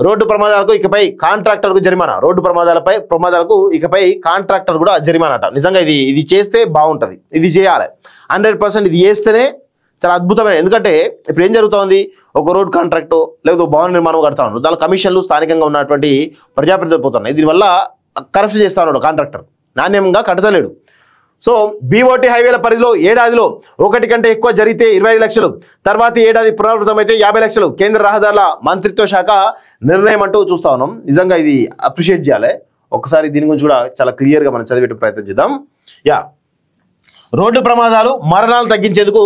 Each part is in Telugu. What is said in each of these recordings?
రోడ్డు ప్రమాదాలకు ఇకపై కాంట్రాక్టర్కు జరిమానా. రోడ్డు ప్రమాదాలకు ఇకపై కాంట్రాక్టర్ కూడా జరిమానా అట. నిజంగా ఇది చేస్తే బాగుంటుంది, ఇది చేయాలి 100%. ఇది చేస్తేనే చాలా అద్భుతమైన. ఎందుకంటే ఇప్పుడు ఏం జరుగుతోంది, ఒక రోడ్ కాంట్రాక్టు లేకపోతే భవన నిర్మాణం కడతా ఉన్నారు, దాని కమిషన్లు స్థానికంగా ఉన్నటువంటి ప్రజాప్రతినిధులు పోతున్నాయి. దీనివల్ల కరప్షన్ చేస్తా ఉన్నాడు కాంట్రాక్టర్, నాణ్యంగా కట్టలేడు. సో బీఓటీ హైవేల పరిధిలో ఏడాదిలో 1 కంటే ఎక్కువ జరిగితే 25 లక్షలు, తర్వాతి ఏడాది పునరావృతమైతే 50 లక్షలు. కేంద్ర రహదారుల మంత్రిత్వ శాఖ నిర్ణయం అంటూ చూస్తా ఉన్నాం. నిజంగా ఇది అప్రిషియేట్ చేయాలి. ఒకసారి దీని గురించి కూడా చాలా క్లియర్గా మనం చదివే ప్రయత్నం చేద్దాం. రోడ్డు ప్రమాదాలు మరణాలు తగ్గించేందుకు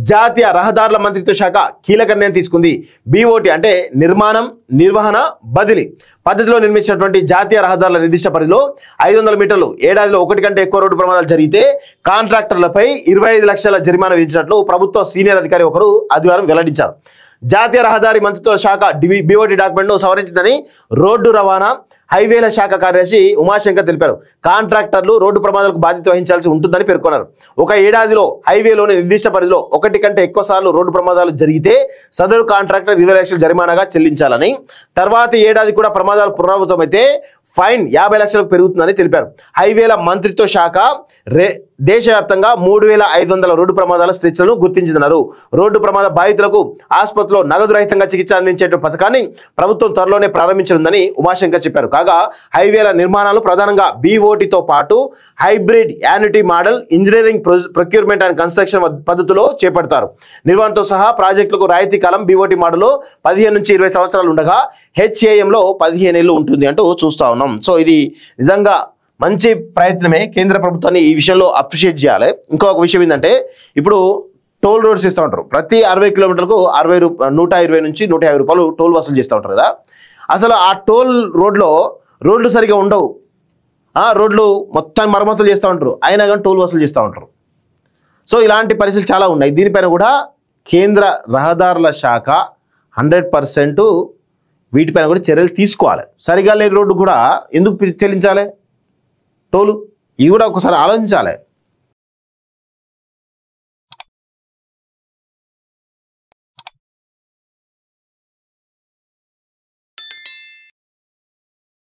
జాతీయ రహదారుల మంత్రిత్వ శాఖ కీలక నిర్ణయం తీసుకుంది. బీఓటీ అంటే నిర్మాణం, నిర్వహణ, బదిలీ పద్ధతిలో నిర్మించినటువంటి జాతీయ రహదారుల నిర్దిష్ట పరిధిలో 500 మీటర్లు ఏడాదిలో 1 కంటే ఎక్కువ రోడ్డు ప్రమాదాలు జరిగితే కాంట్రాక్టర్లపై 25 లక్షల జరిమానా విధించినట్లు ప్రభుత్వ సీనియర్ అధికారి ఒకరు ఆదివారం వెల్లడించారు. జాతీయ రహదారి మంత్రిత్వ శాఖ బీఓటీ డాక్యుమెంట్ను సవరించిందని రోడ్డు రవాణా హైవేల శాఖ కార్యదర్శి ఉమాశంకర్ తెలిపారు. కాంట్రాక్టర్లు రోడ్డు ప్రమాదాలకు బాధ్యత వహించాల్సి ఉంటుందని పేర్కొన్నారు. ఒక ఏడాదిలో హైవేలోని నిర్దిష్ట పరిధిలో 1 కంటే ఎక్కువ సార్లు రోడ్డు ప్రమాదాలు జరిగితే సదరు కాంట్రాక్టర్ 20 లక్షల జరిమానాగా చెల్లించాలని, తర్వాతి ఏడాది కూడా ప్రమాదాలు పునరావృతమైతే ఫైన్ 50 లక్షలకు పెరుగుతుందని తెలిపారు. హైవేల మంత్రిత్వ శాఖ దేశవ్యాప్తంగా 3500 రోడ్డు ప్రమాదాల స్ట్రెచ్లను గుర్తించిందన్నారు. రోడ్డు ప్రమాద బాధితులకు ఆసుపత్రిలో నగదు రహితంగా చికిత్స అందించే పథకాన్ని ప్రభుత్వం త్వరలోనే ప్రారంభించనుందని ఉమాశంకర్ చెప్పారు. కాగా హైవేల నిర్మాణాలు ప్రధానంగా బీఓటీతో పాటు hybrid annuity model, engineering procurement and construction పద్ధతిలో చేపడతారు. నిర్వహణతో సహా ప్రాజెక్టులకు రాయితీ కాలం బీఓటీ మోడల్లో 15 నుంచి 20 సంవత్సరాలు ఉండగా హెచ్ఏఎంలో 15 ఏళ్ళు ఉంటుంది అంటూ చూస్తా ఉన్నాం. సో ఇది నిజంగా మంచి ప్రయత్నమే. కేంద్ర ప్రభుత్వాన్ని ఈ విషయంలో అప్రిషియేట్ చేయాలి. ఇంకొక విషయం ఏంటంటే, ఇప్పుడు టోల్ రోడ్స్ ఇస్తూ ఉంటారు. ప్రతి 60 కిలోమీటర్లకు 120 నుంచి 150 రూపాయలు టోల్ వసూలు చేస్తూ ఉంటారు కదా. అసలు ఆ టోల్ రోడ్లు సరిగా ఉండవు, రోడ్లు మొత్తం మరమ్మతులు చేస్తూ ఉంటారు, అయినా కానీ టోల్ వసూలు చేస్తూ ఉంటారు. సో ఇలాంటి పరిస్థితులు చాలా ఉన్నాయి. దీనిపైన కూడా కేంద్ర రహదారుల శాఖ 100% వీటిపైన కూడా చర్యలు తీసుకోవాలి. సరిగా లేని రోడ్డు కూడా ఎందుకు చెల్లించాలి టోలు? ఇవి కూడా ఒకసారి ఆలోచించాలి.